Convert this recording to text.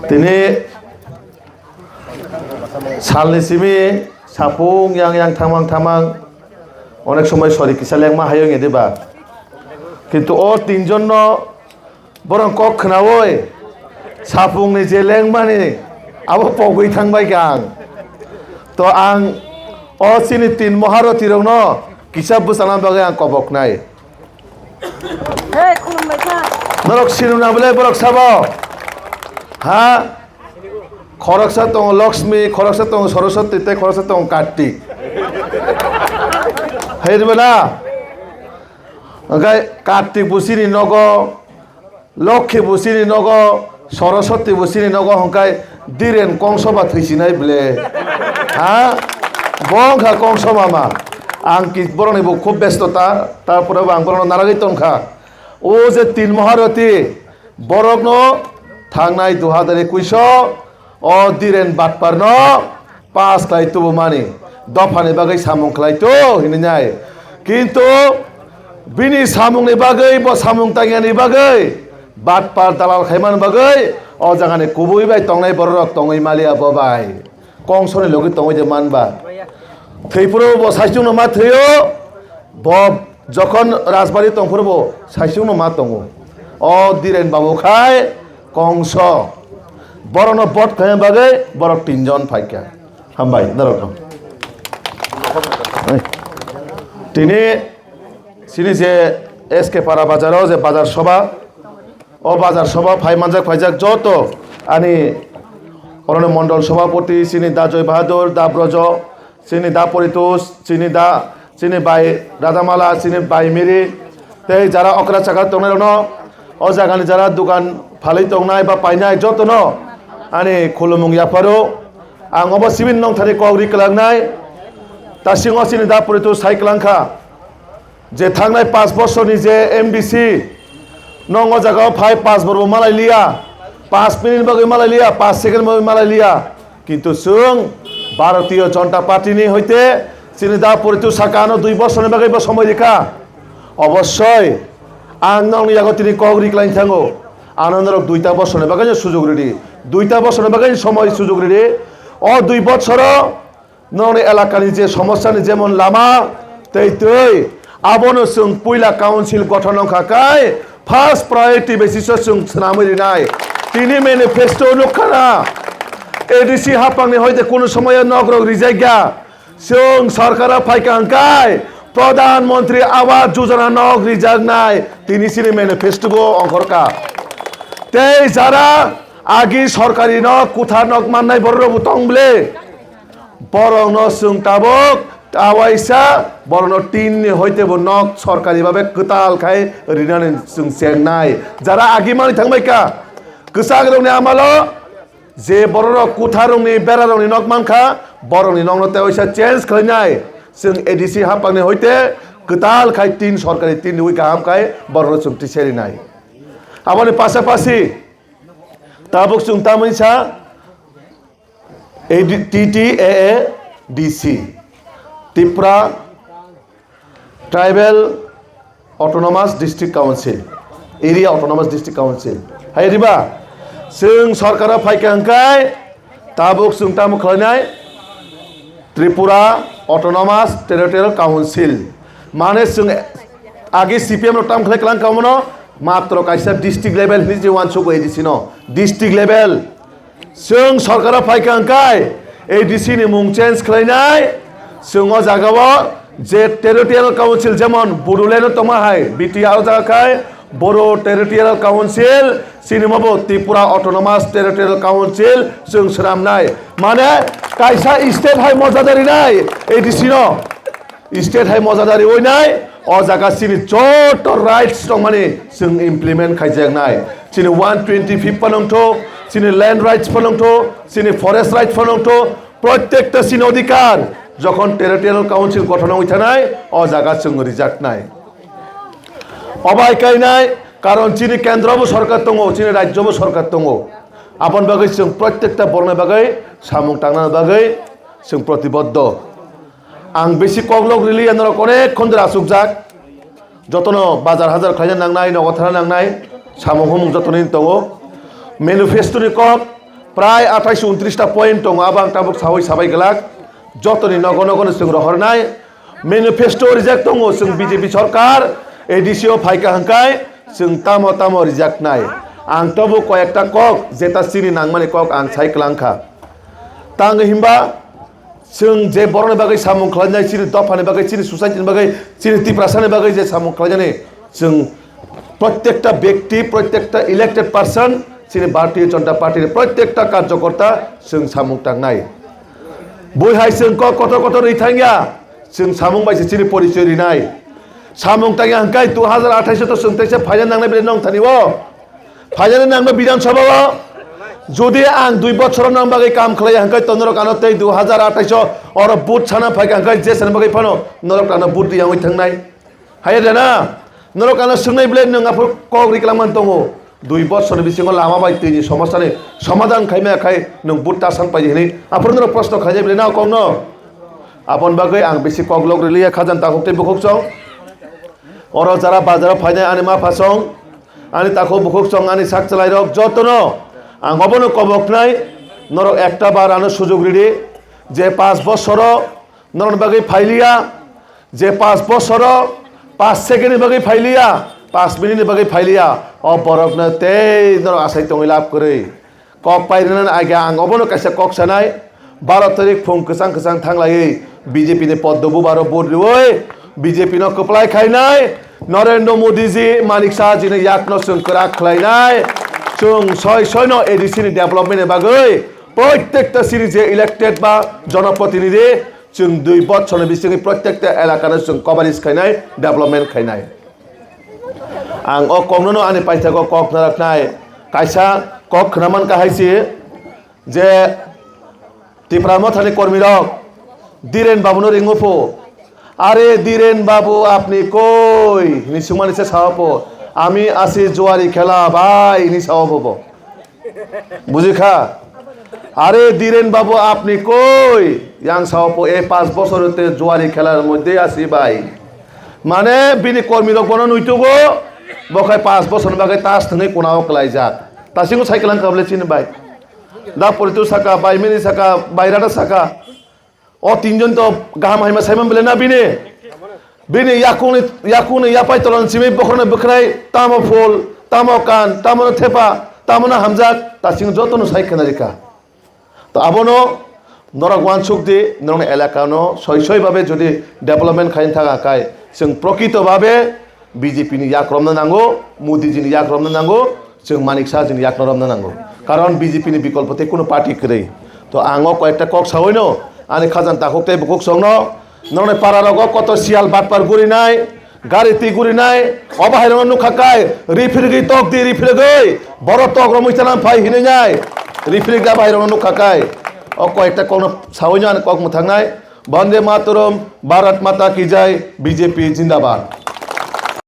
তিনি সালনি সিমি সাপুং yang থামাং অনেক সময় সরি কিসা লেংমা হাইও এদেবা কিন্তু ও তিনজন বরং কক খনাওই সাপুংনি যে লেংমানি আবো পগৈ থাংবাই গাং তো আং ও সিনি তিন মহারথী রং ন কিসাব বুসানা বাগে আং কবক নাই নরক সিনু না বলে বরক সাব হ্যাঁ খরকসা তং লক্ষ্মী খরকসা তং সরস্বতী তে খরকসা তং কার্তিক হেরবেলা ওখানে কার্তিক বুসিনি নগ লক্ষ্মী বুসিনি নগ সরস্বতী বুসিনি নগ হংকায় দিরেন কংসবা থৈছিনাই বলে হ্যাঁ বংখা কংস মামা আং কি বরং খুব ব্যস্ততা তারপরে আং বরং নারাগি তনখা ও যে তিন মহারথী বরং থাংনাই 2021 ও দিরেন বাটপার ন পাঁচ লাই তুবো মানে দফানি বাগৈ সামুং খাইতো হিনি নাই কিন্তু বিনি সামুংনি বাগৈ ব সামুং তাঙ্গিয়ানি বাগৈ বাটপার দালাল খাইমান বাগৈ ও জাগানে কুবুই বাই তংনাই বররক তংই মালিয়া ববাই কংসনি লগি তংই যে মানবা থৈপুরো ব সাইচুং মা থৈও ব যখন রাজবাড়ি তংফুরবো সাইচুং মা তংও ও দিরেন বাবু খায় কংস বরণ বট খাই বাগৈ বরক তিনজন ফাইকা হামবাই নরকম তিনি সিনি যে এসকে পাড়া বাজারও যে বাজার সভা ও বাজার সভা ফাইজাক যত আনি অরণ্য মণ্ডল সভাপতি চিনি দা জয় বাহাদুর দা ব্রজ চিনি দা পরিতোষ চিনি বাই রাজামালা চিনি বাই মেরি তাই যারা অকরা চাকা তংনাই ন ও জাগানি যারা দোকান ফালাই তংনাই বা পাইনাই যত ন আনি খুলুমুং ইয়াফারো আং অব সিবিন নং থানি কগরি কলাংনাই তা সিংহ চিনি দা পরিতোষ সাইক্লাংখা যে থাংনাই 5 বছরনি যে এমডিসি নং জায়গাও ফাই 5 বর্ব মালাই লিয়া 5 মিনিট বাগৈ মালাই লিয়া 5 সেকেন্ড বাগৈ মালাই লিয়া কিন্তু সুং ভারতীয় জনতা পার্টি নি হইতে চিনি দা পরিতোষ সাকানো 2 বছরের বাগৈ সময় রেখা অবশ্যই আং নং ইয়াগো তিনি কগরি ক্লাইন থাঙ্গো আনন্দরক 2টা বছরের বাগৈ সুযোগ রেডি 2টা বছরের বাগৈ সময় সুযোগ রেডি ও 2 বছর নং এলাকানি যে সমস্যা নি যেমন লামা তৈ আবনো সুং পুইলা কাউন্সিল গঠন খাকায় ফার্স্ট প্রায়োরিটি বেসিস সুং সানামরি নাই তিনি ম্যানিফেস্টো লুকানা এডিসি হাপাংনি হইতে কোন সময় নগর রিজাইগা সুং সরকার ফাইকা আঙ্কায় প্রধানমন্ত্রী আবাস যোজনা নগ রিজাগ নাই তিনি সিনি ম্যানিফেস্টো গো অঙ্করকা তেই যারা আগি সরকারি নগ কুথা নগ মাননাই বড় বুতংবলে বরং ন সুং তাবক আওয়াইসা বরণ টিন হইতে নক সরকারি ভাবে কতাল খাই রিনানি সুং চেংনাই যারা আগি মানি থাংবাইকা কসাগ রংনি আমালো যে বড় কুথা রংনি বেড়া রংনি নক মানখা বরংনি নংনতে ওইসা চেঞ্জ খাইনাই সুং এডিসি হাপাংনি হইতে কতাল খাই তিন সরকারি তিন উই গাহাম খাই বড় সুং টিসেরি নাই আমানি পাশাপাশি তাবক সুং তামইসা এই TTAADC Tripura tribal autonomous district council area autonomous district council হাই রিবা जों सरकारा फाइका अंकाय ताबुक जों तामु खालायनाय त्रिपुरा अटोनमास टेरिटोरियल काउंसिल माने जों आगे CPM नो ताम खालाय कलां कामनो मात्र काइसा डिस्ट्रिक्ट लेवल नि जे वानसो को एडिसि नो डिस्ट्रिक्ट लेवल जों सरकारा फाइका अंकाय एडिसि नि मुं चेन्ज खालायनाय जों अ जागाव जे टेरिटोरियल काउंसिल जेमन बडोलेण्ड तमाहाय बिटिआर जागाखाय बड़ो टेरिटोरियल काउंसिल सिनेमाबो त्रिपुरा अटोनमास टेरिटोरियल काउंसिल जों सोरामनाय माने काइसा स्टेट हाय मजादारि नाय एडिसि नो स्टेट हाय मजादारि ओइनाय अ जागा सिनि जत राइट्स दं माने जों इमप्लिमेन्ट खायजानाय सिनि 125 पलंथो सिनि लैंड राइट्स पलंथो सिनि फरेस्ट राइट्स पलंथो प्रत्येकटा सिनि अधिकार যখন টেরিটরিয়াল কাউন্সিল গঠন হইতা নাই অ জায়গা जों রিজার্ভ নাই অবাইকাই নাই কারণ চিনি কেন্দ্রবো সরকার দङ চিনি রাজ্যবো সরকার দङ আপন বাগै जों প্রত্যেকটা বর্ণ বাগै সামুং টাংনা বাগै जों प्रतिबद्ध आं बेसि कगलग रिलि एनर अनेक खन्दर आसुक जाक जतन बाजार हाजार खायना नांनाय नगथारा नांनाय सामुं हुमुं जतन दङ मेनुफेस्टोनि কক प्राय 28-29टा पॉइंट दं आबां ताबुक सावै साबाय गलाक जतनि नगो नगोनो जों रहरनाय मेनुफेस्टो रिजेक्ट दङ जों बीजेपी सरकार एडिसिओ फाइका हांखाय जों तामो तामो रिजेक्ट नाय आं तबु कयेकटा কক जेता सिनि नांमानि কক आं सायखलांखा तांग हिमबा जों जे बर'नि बागै सामुं खालामनाय सिनि दफानि बागै सिनि सुसाइटिनि बागै सिनि तिप्रासानि बागै जे सामुं खालामनाय जों प्रत्येकटा व्यक्ति प्रत्येकटा इलेक्टेड पार्सन सिनि भारतीय जनता पार्टी प्रत्येकटा कार्यकर्ता जों सामुं टांनाय बयहाय जों कत कत रैथांया जों सामुं बायसे सिनि परिचय रिनाय सामुं टांया हांखाय 2028 तो सोंथायसे फाइनाल नांनाय बेले नं थानिवो फाइनाल नांनाय विधानसभा যদি আং 2 বছর নাম বাগै কাম খালাই হাंखाय তনর কানতে 2028 और बुट साना फाइक हांखाय जे सान बागै फानो नरक कानो बुट दियावै थांनाय हाय देना नरक कानो सोंनाय ब्ले नों आफो कग्रि खालामन दङ 2 বছর बिसिङाव लामा बायतिनि समस्यानि समाधान खायमे खाय नों बुट तासान पाइनि आफोर नर प्रश्न खाय ब्ले ना कौनो आपन बागै आं बेसि कगलग रिलिया खाजान ताखौते बुखौसं और जारा बाजार फाइनाय आनि मा फासं आनि ताखौ बुखौसं आनि साकचलाय रक जतनो आं अबनो कबकनाय नरक एकटा बार आनो सुजुग रिदि जे 5 বছর नरन बागै फाइलिया जे 5 বছর 5 सेकेंड बागै फाइलिया 5 मिनिट बागै फाइलिया अ बरकनो ते नर आसाय तंगै लाभ करै कक पाइरन आगे आं अबनो कासे कक सानाय 12 तारिख फुं कसां कसां थांलायै बीजेपी नि पद्मबु बारो बोरवै बीजेपी न कपलाय खायनाय नरेंद्र मोदी जी मानिक शाह जी ने याकनो संकरा खलायनाय जों सय एडिसिनि डेभलपमेन्ट बागै प्रत्येकटा सिरि जे इलेक्टेड बा जनप्रतिनिधि जों 2 বছর बिसिनि प्रत्येकटा एलाकानो जों कभारेज खायनाय डेभलपमेन्ट खायनाय आं अ कमनो आनि पाइथाखौ कक नारखनाय कायसा कक खनामान काहायसि जे तिप्राम थानि कर्मी रक धीरेन बाबुनो रिंगुफो আরে ধীরেন বাবু আপনি কই নিসুমানিসে সাহাপো আমি আসি জোয়ারি খেলা ভাই নি সাহাবো বুঝিখা আরে ধীরেন বাবু আপনি কই ইয়াং সাহাপো এই 5 বছরতে জোয়ারি খেলার মধ্যে আসি ভাই মানে বিনি কর্মী রক বন নুইতুগো বখায় 5 বছর বাগে তাস থনে কোনাও কলাই যাক তাসিংও সাইকেলান কাবলে চিন ভাই দা পরিতু সাকা বাইমিনি সাকা বাইরাটা সাকা ओ तीनजन तो गाहाम हाइमा साइमन बेले ना बिने बिने याकुने यापाय तलन सिमे बखरने बखराय तामो फुल तामो कान तामो थेपा तामो हामजाक तासिं जतनो साइखनारिका तो आबनो नरक वान सुखदि नरन एलाकानो सय भाबे जदि डेभलपमेन्ट खाइन थागा काय जों प्रकृत भाबे बीजेपी नि याक्रमनो नांगौ मोदी जी नि याक्रमनो नांगौ जों मानिक शाह जी नि याक्रमनो नांगौ कारण बीजेपी नि विकल्पते कोनो पार्टी करै तो आङो कयेकटा कक सावैनो आनि खाजान ताखौते बुकुक संनो नरने पारा रग कत सियाल बाटपार गुरिनाय गारि ति गुरिनाय अबाहायरन नुखाकाय रिफिरगै तक दि रिफिरगै बर तक रमैताना फाय हिनैनाय रिफिरगा बाहायरन नुखाकाय अ कयेकटा कौनो सावैनो आनि कक मुथांनाय वंदे मातरम भारत माता की जय बीजेपी जिंदाबाद।